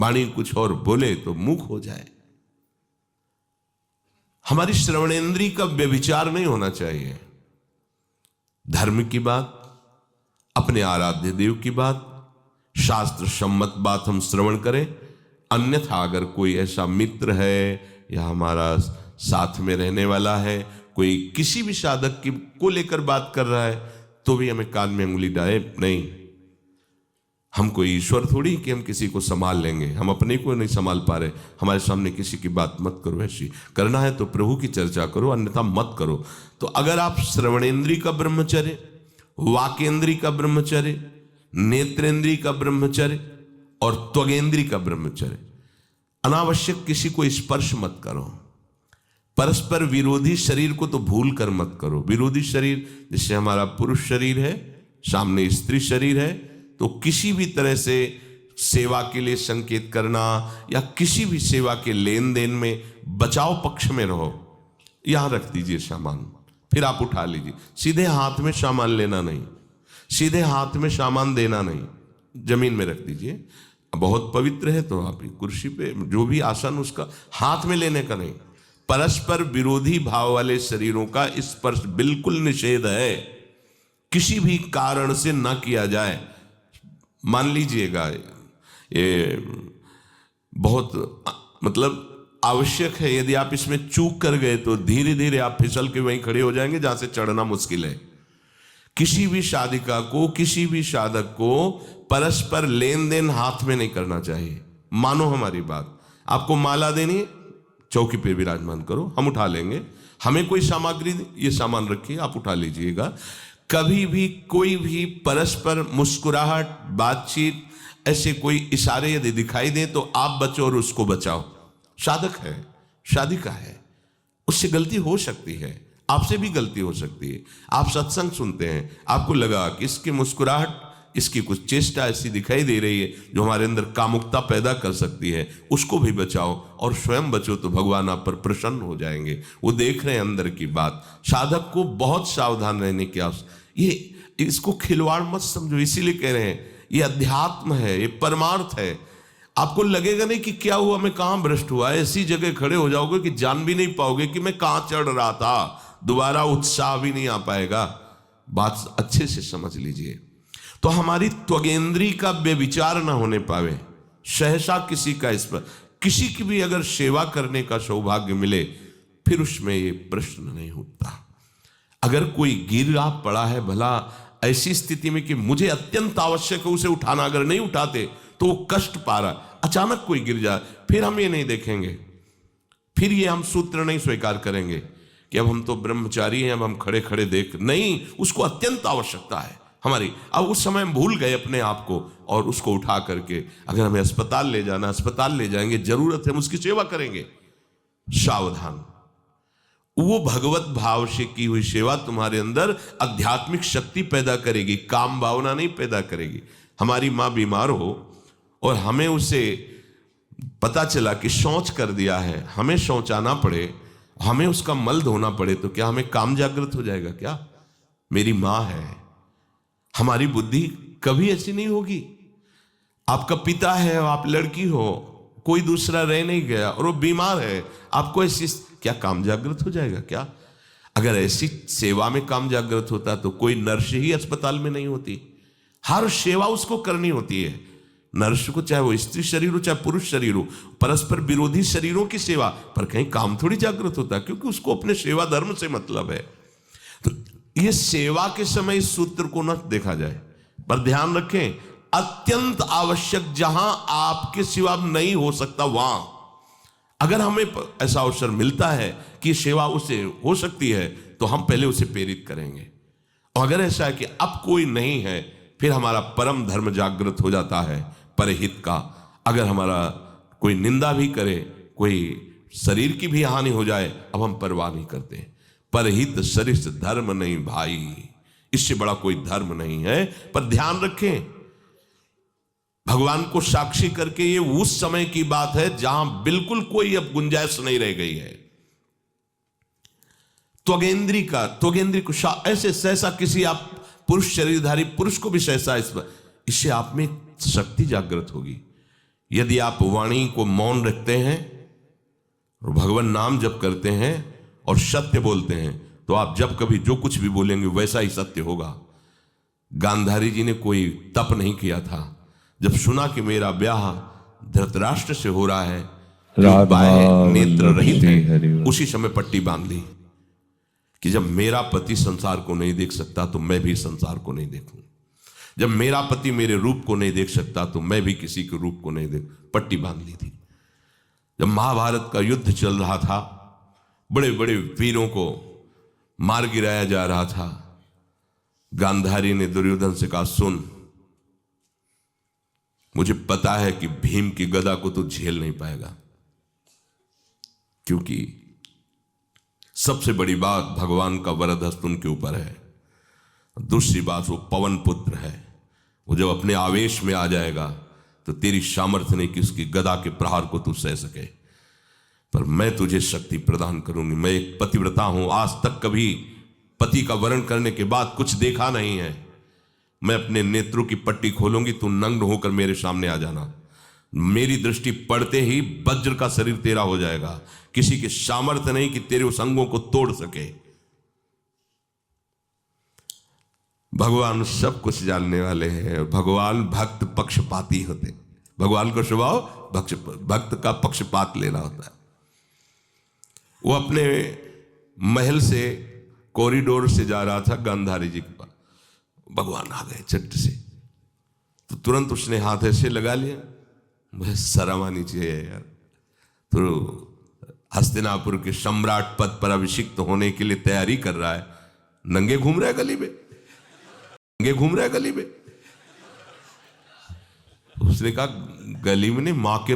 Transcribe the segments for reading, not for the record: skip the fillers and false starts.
वाणी कुछ और बोले तो मूक हो जाए। हमारी श्रवणेंद्रिय का व्यभिचार नहीं होना चाहिए। धर्म की बात, अपने आराध्य देव की बात, शास्त्र सम्मत बात हम श्रवण करें। अन्यथा अगर कोई ऐसा मित्र है या हमारा साथ में रहने वाला है, कोई किसी भी साधक की को लेकर बात कर रहा है, तो भी हमें कान में उंगली डाले नहीं। हम कोई ईश्वर थोड़ी कि हम किसी को संभाल लेंगे, हम अपने को नहीं संभाल पा रहे। हमारे सामने किसी की बात मत करो, ऐसी करना है तो प्रभु की चर्चा करो, अन्यथा मत करो। तो अगर आप श्रवणेंद्रिय का ब्रह्मचर्य, वाकेंद्रिय का ब्रह्मचर्य, नेत्रेंद्रिय का ब्रह्मचर्य और त्वगेंद्रिय का ब्रह्मचर्य, अनावश्यक किसी को स्पर्श मत करो। परस्पर विरोधी शरीर को तो भूल कर मत करो। विरोधी शरीर, जैसे हमारा पुरुष शरीर है, सामने स्त्री शरीर है, तो किसी भी तरह से सेवा के लिए संकेत करना या किसी भी सेवा के लेन देन में बचाव पक्ष में रहो। यहां रख दीजिए सामान, फिर आप उठा लीजिए। सीधे हाथ में सामान लेना नहीं, सीधे हाथ में सामान देना नहीं, जमीन में रख दीजिए। बहुत पवित्र है तो आप कुर्सी पे जो भी आसन, उसका हाथ में लेने का नहीं। परस्पर विरोधी भाव वाले शरीरों का स्पर्श बिल्कुल निषेध है, किसी भी कारण से ना किया जाए। मान लीजिएगा ये बहुत मतलब आवश्यक है, यदि आप इसमें चूक कर गए तो धीरे धीरे आप फिसल के वहीं खड़े हो जाएंगे जहां से चढ़ना मुश्किल है। किसी भी साधिका को, किसी भी साधक को परस्पर लेन देन हाथ में नहीं करना चाहिए। मानो हमारी बात, आपको माला देनी, चौकी पे विराजमान करो, हम उठा लेंगे। हमें कोई सामग्री, ये सामान रखिए, आप उठा लीजिएगा। कभी भी कोई भी परस्पर मुस्कुराहट, बातचीत, ऐसे कोई इशारे यदि दिखाई दे तो आप बचो और उसको बचाओ। साधक है, साधिका है, उससे गलती हो सकती है, आपसे भी गलती हो सकती है। आप सत्संग सुनते हैं, आपको लगा कि इसकी मुस्कुराहट, इसकी कुछ चेष्टा ऐसी दिखाई दे रही है जो हमारे अंदर कामुकता पैदा कर सकती है, उसको भी बचाओ और स्वयं बचो, तो भगवान आप पर प्रसन्न हो जाएंगे। वो देख रहे हैं अंदर की बात। साधक को बहुत सावधान रहने की आवश्यकता। ये इसको खिलवाड़ मत समझो, इसीलिए कह रहे हैं ये अध्यात्म है, ये परमार्थ है। आपको लगेगा नहीं कि क्या हुआ, मैं कहां भ्रष्ट हुआ, ऐसी जगह खड़े हो जाओगे कि जान भी नहीं पाओगे कि मैं कहां चढ़ रहा था। दोबारा उत्साह भी नहीं आ पाएगा। बात अच्छे से समझ लीजिए। तो हमारी त्वगेंद्रिय का व्यभिचार ना होने पावे। सहसा किसी का इस पर, किसी की भी अगर सेवा करने का सौभाग्य मिले, फिर उसमें ये प्रश्न नहीं उठता। अगर कोई गिरा पड़ा है, भला ऐसी स्थिति में कि मुझे अत्यंत आवश्यक है उसे उठाना, अगर नहीं उठाते तो वो कष्ट पा रहा, अचानक कोई गिर जाए, फिर हम ये नहीं देखेंगे, फिर ये हम सूत्र नहीं स्वीकार करेंगे कि अब हम तो ब्रह्मचारी हैं, अब हम खड़े खड़े देख नहीं। उसको अत्यंत आवश्यकता है हमारी। अब उस समय हम भूल गए अपने आप को और उसको उठा करके अगर हमें अस्पताल ले जाना, अस्पताल ले जाएंगे, जरूरत है हम उसकी सेवा करेंगे। सावधान। वो भगवत भाव से की हुई सेवा तुम्हारे अंदर आध्यात्मिक शक्ति पैदा करेगी, काम भावना नहीं पैदा करेगी। हमारी माँ बीमार हो और हमें उसे पता चला कि शौच कर दिया है, हमें शौचाना पड़े, हमें उसका मल धोना पड़े, तो क्या हमें काम जागृत हो जाएगा? क्या मेरी माँ है। हमारी बुद्धि कभी ऐसी नहीं होगी। आपका पिता है, आप लड़की हो, कोई दूसरा रह नहीं गया और वो बीमार है, आपको ऐसी क्या काम जागृत हो जाएगा? क्या अगर ऐसी सेवा में काम जागृत होता तो कोई नर्स ही अस्पताल में नहीं होती। हर सेवा उसको करनी होती है, नर्स को, चाहे वो स्त्री शरीर हो चाहे पुरुष शरीर हो। परस्पर विरोधी शरीरों की सेवा पर कहीं काम थोड़ी जागृत होता, क्योंकि उसको अपने सेवा धर्म से मतलब है। तो ये सेवा के समय इस सूत्र को न देखा जाए, पर ध्यान रखें, अत्यंत आवश्यक जहां आपके सिवा नहीं हो सकता, वहां अगर हमें ऐसा अवसर मिलता है कि सेवा उसे हो सकती है तो हम पहले उसे प्रेरित करेंगे। और अगर ऐसा है कि अब कोई नहीं है, फिर हमारा परम धर्म जागृत हो जाता है परहित का। अगर हमारा कोई निंदा भी करे, कोई शरीर की भी हानि हो जाए, अब हम परवाह नहीं करते। परहित सरिस धर्म नहीं भाई, इससे बड़ा कोई धर्म नहीं है। पर ध्यान रखें, भगवान को साक्षी करके ये उस समय की बात है जहां बिल्कुल कोई अब गुंजाइश नहीं रह गई है। त्वगेंद्री को ऐसे सहसा किसी आप पुरुष शरीरधारी पुरुष को भी सहसा इससे आप में शक्ति जागृत होगी। यदि आप वाणी को मौन रखते हैं और भगवान नाम जप करते हैं और सत्य बोलते हैं तो आप जब कभी जो कुछ भी बोलेंगे वैसा ही सत्य होगा। गांधारी जी ने कोई तप नहीं किया था। जब सुना कि मेरा ब्याह धृतराष्ट्र से हो रहा है, जो बाएं नेत्र रहित है, उसी समय पट्टी बांध ली कि जब मेरा पति संसार को नहीं देख सकता तो मैं भी संसार को नहीं देखूं। जब मेरा पति मेरे रूप को नहीं देख सकता तो मैं भी किसी के रूप को नहीं देख, पट्टी बांध ली थी। जब महाभारत का युद्ध चल रहा था, बड़े बड़े वीरों को मार गिराया जा रहा था, गांधारी ने दुर्योधन से कहा, सुन, मुझे पता है कि भीम की गदा को तू झेल नहीं पाएगा, क्योंकि सबसे बड़ी बात भगवान का वरद हस्त उनके ऊपर है। दूसरी बात, वो पवन पुत्र है, वो जब अपने आवेश में आ जाएगा तो तेरी सामर्थ्य नहीं कि उसकी गदा के प्रहार को तू सह सके, पर मैं तुझे शक्ति प्रदान करूंगी। मैं एक पतिव्रता हूं, आज तक कभी पति का वरण करने के बाद कुछ देखा नहीं है। मैं अपने नेत्रों की पट्टी खोलूंगी, तू नग्न होकर मेरे सामने आ जाना। मेरी दृष्टि पड़ते ही वज्र का शरीर तेरा हो जाएगा। किसी के सामर्थ्य नहीं कि तेरे उस अंगों को तोड़ सके। भगवान सब कुछ जानने वाले हैं। भगवान भक्त पक्षपाती होते। भगवान का स्वभाव भक्त का पक्षपात लेना होता है। वो अपने महल से कॉरिडोर से जा रहा था गांधारी जी के पास, भगवान आ गए चट से, तो तुरंत उसने हाथ ऐसे लगा लिया। मुझे शर्म आनी चाहिए यार, तो हस्तिनापुर के सम्राट पद पर अभिषिक्त होने के लिए तैयारी कर रहा है, नंगे घूम रहा है गली में, नंगे घूम रहा है गली में। उसने कहा गली में नहीं, माँ के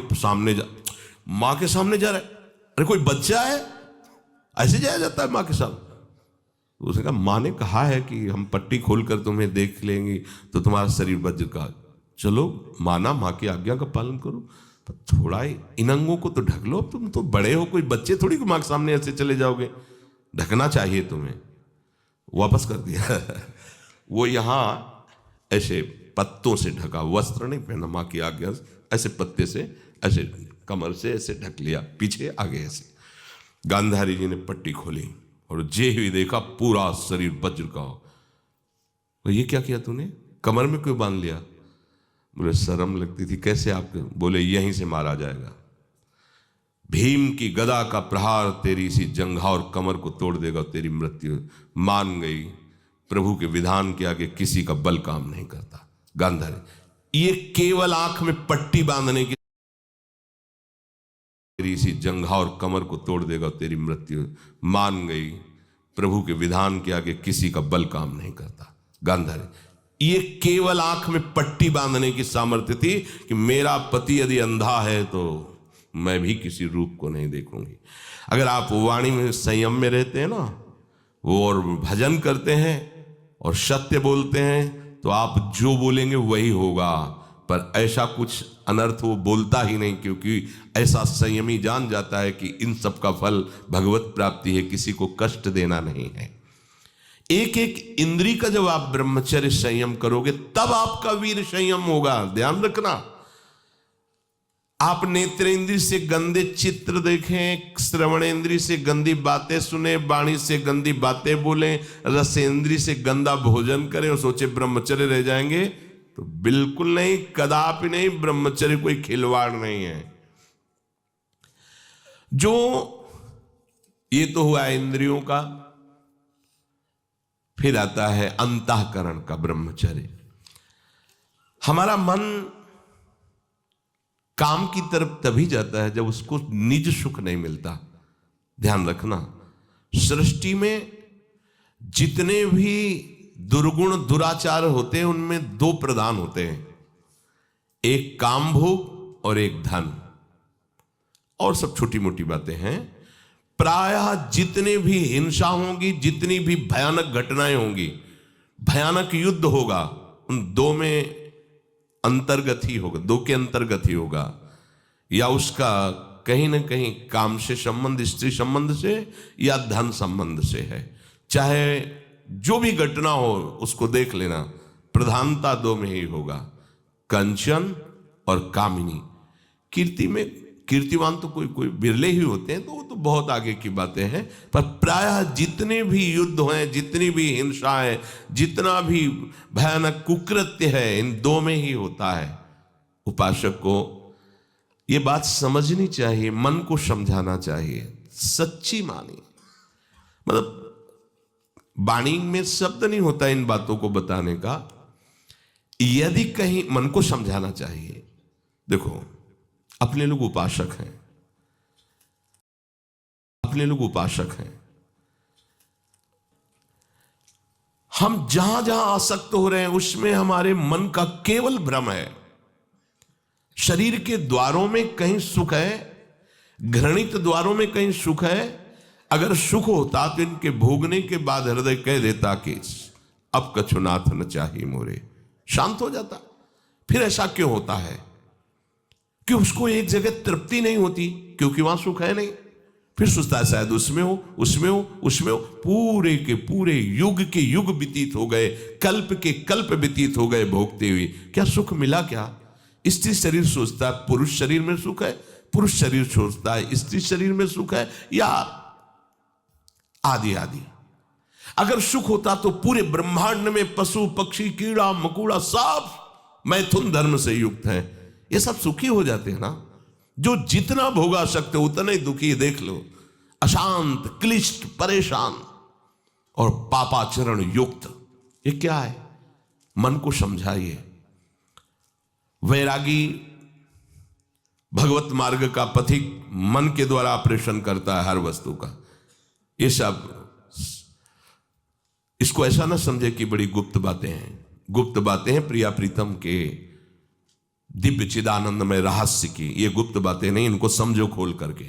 सामने जा रहा है। अरे कोई बच्चा है, ऐसे जाया जाता है माँ के सामने? उसने कहा माँ ने कहा है कि हम पट्टी खोलकर तुम्हें देख लेंगे तो तुम्हारा शरीर वज्र का। चलो माना, माँ की आज्ञा का पालन करो, पर थोड़ा इन अंगों को तो ढक लो। तुम तो बड़े हो, कोई बच्चे थोड़ी माँ के सामने ऐसे चले जाओगे, ढकना चाहिए तुम्हें। वापस कर दिया। वो यहाँ ऐसे पत्तों से ढका, वस्त्र नहीं पहना, माँ की आज्ञा ऐसे पत्ते से ऐसे कमर से ऐसे ढक लिया, पीछे आगे ऐसे। गांधारी जी ने पट्टी खोली और जे ही देखा पूरा शरीर वज्र का हो। तो ये क्या किया तूने, कमर में क्यों बांध लिया? मुझे शर्म लगती थी। कैसे? आपके बोले यहीं से मारा जाएगा। भीम की गदा का प्रहार तेरी इसी जंघा और कमर को तोड़ देगा, तेरी मृत्यु। मान गई, प्रभु के विधान के आगे किसी का बल काम नहीं करता। गांधारी ये केवल आंख में पट्टी बांधने की, तेरी इसी जंघा और कमर को तोड़ देगा, तेरी मृत्यु। मान गई, प्रभु के विधान के आगे किसी का बल काम नहीं करता। गांधारी ये केवल आंख में पट्टी बांधने की सामर्थ्य थी कि मेरा पति यदि अंधा है तो मैं भी किसी रूप को नहीं देखूंगी। अगर आप वाणी में संयम में रहते हैं ना, वो और भजन करते हैं और सत्य बोलते हैं, तो आप जो बोलेंगे वही होगा। पर ऐसा कुछ अनर्थ वो बोलता ही नहीं, क्योंकि ऐसा संयमी जान जाता है कि इन सब का फल भगवत प्राप्ति है, किसी को कष्ट देना नहीं है। एक एक इंद्री का जब आप ब्रह्मचर्य संयम करोगे तब आपका वीर संयम होगा। ध्यान रखना, आप नेत्रेंद्री से गंदे चित्र देखें, श्रवणेंद्री से गंदी बातें सुने, वाणी से गंदी बातें बोलें, रसेंद्री से गंदा भोजन करें और सोचे ब्रह्मचर्य रह जाएंगे, तो बिल्कुल नहीं, कदापि नहीं। ब्रह्मचर्य कोई खिलवाड़ नहीं है। जो ये तो हुआ इंद्रियों का, फिर आता है अंतःकरण का ब्रह्मचर्य। हमारा मन काम की तरफ तभी जाता है जब उसको निज सुख नहीं मिलता। ध्यान रखना, सृष्टि में जितने भी दुर्गुण दुराचार होते हैं उनमें दो प्रधान होते हैं, एक काम भोग और एक धन, और सब छोटी मोटी बातें हैं। प्रायः जितने भी हिंसा होगी, जितनी भी भयानक घटनाएं होंगी, भयानक युद्ध होगा, उन दो में अंतर्गत ही होगा, दो के अंतर्गत ही होगा। या उसका कहीं ना कहीं काम से संबंध, स्त्री संबंध से या धन संबंध से है। चाहे जो भी घटना हो उसको देख लेना, प्रधानता दो में ही होगा, कंचन और कामिनी। कीर्तिवान तो कोई कोई बिरले ही होते हैं, तो वो तो बहुत आगे की बातें हैं। पर प्रायः जितने भी युद्ध हैं, जितनी भी हिंसा है, जितना भी भयानक कुकृत्य है, इन दो में ही होता है। उपासक को ये बात समझनी चाहिए, मन को समझाना चाहिए, सच्ची मानी। मतलब वाणी में शब्द नहीं होता इन बातों को बताने का। यदि कहीं मन को समझाना चाहिए। देखो, अपने लोग उपासक हैं, अपने लोग उपासक हैं। हम जहां जहां आसक्त हो रहे हैं उसमें हमारे मन का केवल भ्रम है। शरीर के द्वारों में कहीं सुख है, घृणित द्वारों में कहीं सुख है। अगर सुख होता तो इनके भोगने के बाद हृदय कह देता कि अब कछुनाथ न चाहिए मोरे, शांत हो जाता। फिर ऐसा क्यों होता है कि उसको एक जगह तृप्ति नहीं होती? क्योंकि वहां सुख है नहीं। फिर सोचता है शायद उसमें हो, उसमें हो, उसमें हो। पूरे के पूरे युग के युग व्यतीत हो गए, कल्प के कल्प व्यतीत हो गए भोगते हुए, क्या सुख मिला? क्या स्त्री शरीर सोचता है पुरुष शरीर में सुख है, पुरुष शरीर सोचता है स्त्री शरीर में सुख है, या आदि आदि। अगर सुख होता तो पूरे ब्रह्मांड में पशु पक्षी कीड़ा मकोड़ा सब मैथुन धर्म से युक्त हैं, ये सब सुखी हो जाते हैं ना। जो जितना भोगा सकते उतना ही दुखी। देख लो, अशांत, क्लिष्ट, परेशान और पापाचरण युक्त। ये क्या है? मन को समझाइए। वैरागी भगवत मार्ग का पथिक मन के द्वारा ऑपरेशन करता है हर वस्तु का। ये सब इसको ऐसा ना समझे कि बड़ी गुप्त बातें हैं। गुप्त बातें हैं प्रिया प्रीतम के दिव्य चिदानंद में रहस्य की। ये गुप्त बातें नहीं, इनको समझो खोल करके।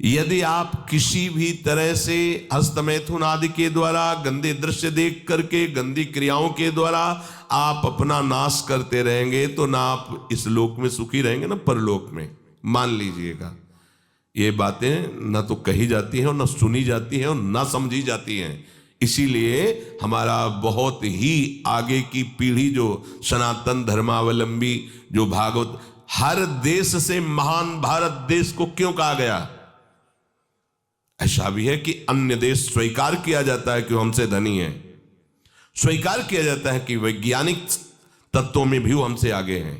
यदि आप किसी भी तरह से हस्तमैथुन आदि के द्वारा, गंदे दृश्य देख करके, गंदी क्रियाओं के द्वारा आप अपना नाश करते रहेंगे तो ना आप इस लोक में सुखी रहेंगे ना परलोक में। मान लीजिएगा, ये बातें ना तो कही जाती हैं और ना सुनी जाती हैं और ना समझी जाती हैं। इसीलिए हमारा बहुत ही आगे की पीढ़ी जो सनातन धर्मावलंबी, जो भागवत, हर देश से महान भारत देश को क्यों कहा गया? ऐसा भी है कि अन्य देश स्वीकार किया जाता है कि वो हमसे धनी है, स्वीकार किया जाता है कि वैज्ञानिक तत्वों में भी वो हमसे आगे हैं,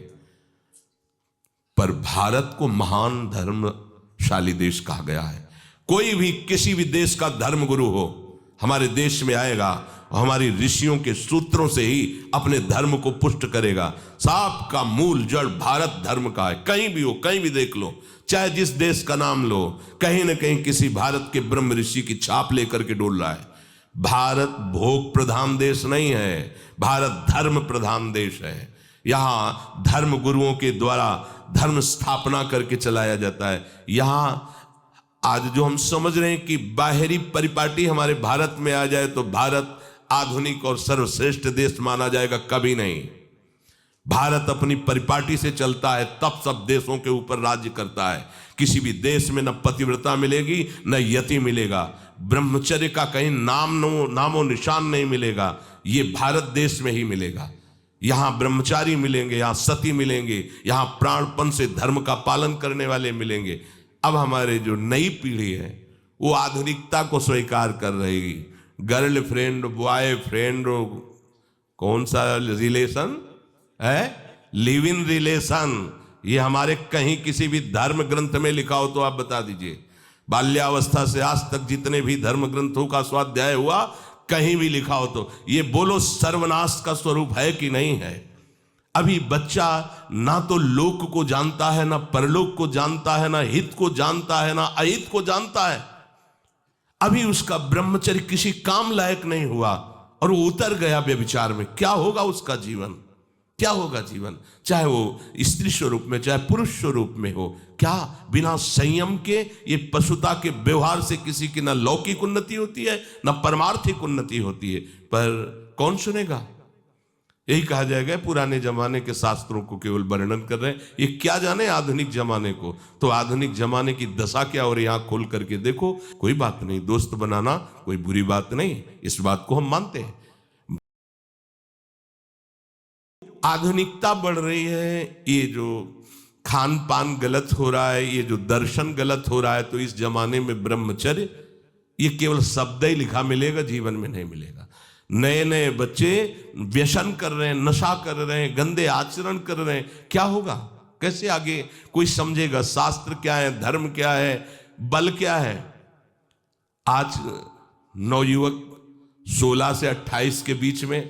पर भारत को महान धर्मशाली देश कहा गया है। कोई भी किसी भी देश का धर्म गुरु हो हमारे देश में आएगा और हमारी ऋषियों के सूत्रों से ही अपने धर्म को पुष्ट करेगा। सांप का मूल जड़ भारत धर्म का है। कहीं भी हो, कहीं भी देख लो, चाहे जिस देश का नाम लो, कहीं ना कहीं किसी भारत के ब्रह्म ऋषि की छाप लेकर के डोल रहा है। भारत भोग प्रधान देश नहीं है, भारत धर्म प्रधान देश है। यहां धर्म गुरुओं के द्वारा धर्म स्थापना करके चलाया जाता है। यहां आज जो हम समझ रहे हैं कि बाहरी परिपाटी हमारे भारत में आ जाए तो भारत आधुनिक और सर्वश्रेष्ठ देश माना जाएगा, कभी नहीं। भारत अपनी परिपाटी से चलता है, तब सब देशों के ऊपर राज्य करता है। किसी भी देश में न पतिव्रता मिलेगी न यति मिलेगा, ब्रह्मचर्य का कहीं नामो निशान नहीं मिलेगा। ये भारत देश में ही मिलेगा। यहां ब्रह्मचारी मिलेंगे, यहां सती मिलेंगे, यहां प्राणपण से धर्म का पालन करने वाले मिलेंगे। अब हमारे जो नई पीढ़ी है वो आधुनिकता को स्वीकार कर रहेगी। गर्लफ्रेंड, बॉयफ्रेंड, कौन सा रिलेशन है? Live in relation. ये हमारे कहीं किसी भी धर्म ग्रंथ में लिखा हो तो आप बता दीजिए। बाल्यावस्था से आज तक जितने भी धर्म ग्रंथों का स्वाध्याय हुआ, कहीं भी लिखा हो तो ये बोलो सर्वनाश का स्वरूप है कि नहीं है? अभी बच्चा ना तो लोक को जानता है, ना परलोक को जानता है, ना हित को जानता है, ना अहित को जानता है। अभी उसका ब्रह्मचर्य किसी काम लायक नहीं हुआ और वो उतर गया व्यभिचार में। क्या होगा उसका जीवन? क्या होगा जीवन? चाहे वो स्त्री स्वरूप में चाहे पुरुष स्वरूप में हो, क्या बिना संयम के ये पशुता के व्यवहार से किसी की ना लौकिक उन्नति होती है ना परमार्थिक उन्नति होती है। पर कौन सुनेगा? यही कहा जाएगा पुराने जमाने के शास्त्रों को केवल वर्णन कर रहे हैं, ये क्या जाने आधुनिक जमाने को। तो आधुनिक जमाने की दशा क्या हो रही है, आंख खोल करके देखो। कोई बात नहीं, दोस्त बनाना कोई बुरी बात नहीं, इस बात को हम मानते हैं। आधुनिकता बढ़ रही है, ये जो खान पान गलत हो रहा है, ये जो दर्शन गलत हो रहा है, तो इस जमाने में ब्रह्मचर्य ये केवल शब्द ही लिखा मिलेगा, जीवन में नहीं मिलेगा। नए नए बच्चे व्यसन कर रहे हैं, नशा कर रहे हैं, गंदे आचरण कर रहे हैं, क्या होगा? कैसे आगे कोई समझेगा शास्त्र क्या है, धर्म क्या है, बल क्या है? आज नवयुवक 16 से 28 के बीच में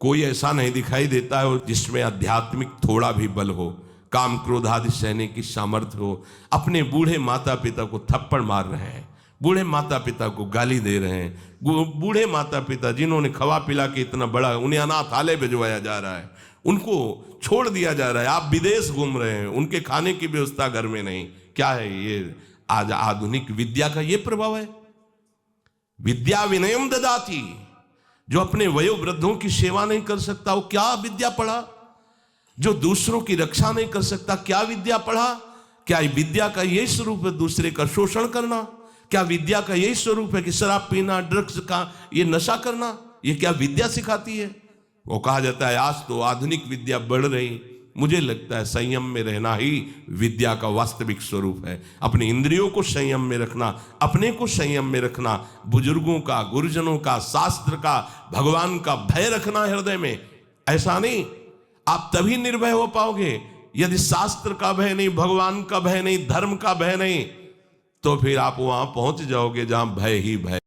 कोई ऐसा नहीं दिखाई देता है जिसमें आध्यात्मिक थोड़ा भी बल हो, काम क्रोध आदि सहने की सामर्थ्य हो। अपने बूढ़े माता पिता को थप्पड़ मार रहे हैं, बूढ़े माता पिता को गाली दे रहे हैं, बूढ़े माता पिता जिन्होंने खवा पिला के इतना बड़ा, उन्हें अनाथालय भिजवाया जा रहा है, उनको छोड़ दिया जा रहा है। आप विदेश घूम रहे हैं, उनके खाने की व्यवस्था घर में नहीं। क्या है ये? आज आधुनिक विद्या का ये प्रभाव है। विद्या विनयम ददाति, जो अपने वयोवृद्धों की सेवा नहीं कर सकता वो क्या विद्या पढ़ा? जो दूसरों की रक्षा नहीं कर सकता क्या विद्या पढ़ा? क्या विद्या का यही स्वरूप है दूसरे का शोषण करना? क्या विद्या का यही स्वरूप है कि शराब पीना, ड्रग्स का ये नशा करना? ये क्या विद्या सिखाती है? वो कहा जाता है आज तो आधुनिक विद्या बढ़ रही। मुझे लगता है संयम में रहना ही विद्या का वास्तविक स्वरूप है। अपने इंद्रियों को संयम में रखना, अपने को संयम में रखना, बुजुर्गों का, गुरुजनों का, शास्त्र का, भगवान का भय रखना हृदय में। ऐसा नहीं, आप तभी निर्भय हो पाओगे यदि शास्त्र का भय नहीं, भगवान का भय नहीं, धर्म का भय नहीं, तो फिर आप वहां पहुंच जाओगे जहां भय ही भय।